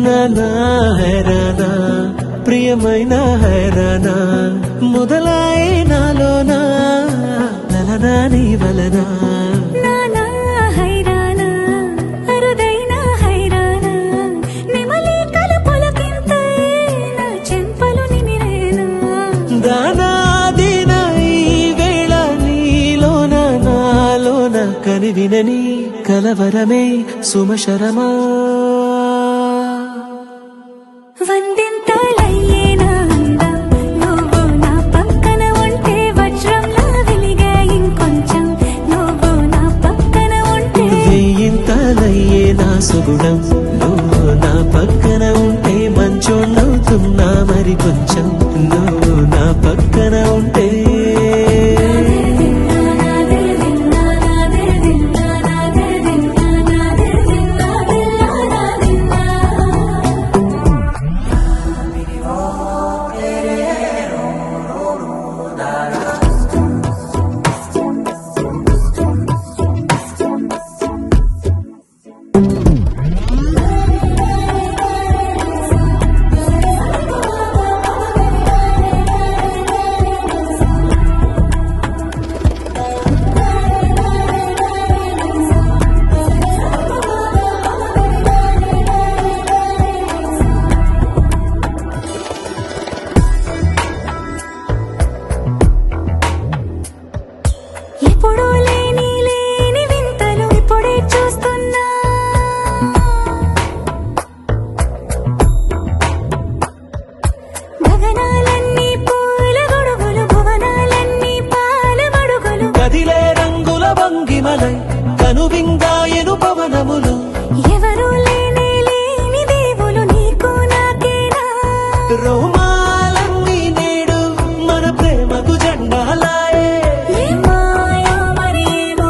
నానా హైరానా ప్రియమైన హైరానా మొదలాయే నాలోనా నలనా నీ వలనా నానా హైరానా అరుదైన హైరానా నెమలి కలుపులకింతై నా చెంపలు నిమిరేనా దానాదిన ఈ వేళ నీలోన నాలోన కనివినని కలవరమే సుమశరమా వందింతలయ్యేనా అందం నువ్వు నా పక్కన ఉంటే వజ్రంలా వెలిగే ఇంకొంచెం నువ్వు నా పక్కన ఉంటే వెయ్యింతలయ్యే నా సుగుణం నువ్వు నా పక్కన ఉంటే మంచోళ్ళవుతున్నా మరి కొంచెం నువ్వు నా పక్కన ఉంటే ఎప్పుడూ లేని వింతలు ఇప్పుడే చూస్తున్నా గగనాలన్నీ పూల గొడుగులు భువనాలన్నీ పాల మడుగులు కదిలే రంగుల వంగిమలై కనువిందాయను పవనములు ఎవరూ లేని దేవులు నీకు నాకేనా రోమాలన్నీ నేడు మన ప్రేమకు జెండాలాయే ఏ మాయో మరేమో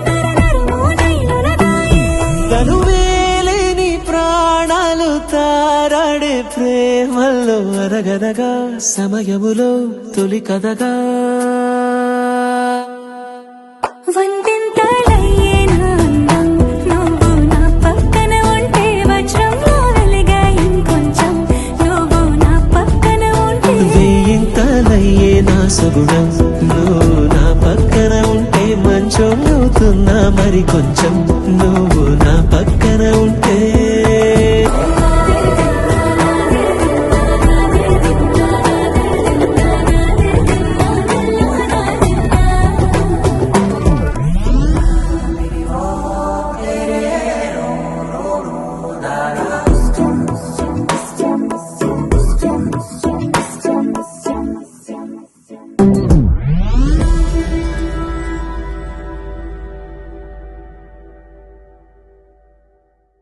నరనరమో నైలులగాయే తనువేలేని ప్రాణాలు తారాడే ప్రేమల్లో అరగరగా సమయములో తొలి కథగా వందింతలయ్యేనా అందం నువ్వు నా పక్కన ఉంటే వజ్రంలా వెలిగే ఇంకొంచెం నువ్వు నా పక్కన ఉంటే వెయ్యింతలయ్యే నా సుగుణం నువ్వు నా పక్కన ఉంటే మంచోళ్ళవుతున్నా మరి కొంచెం నువ్వు నా పక్కన ఉంటే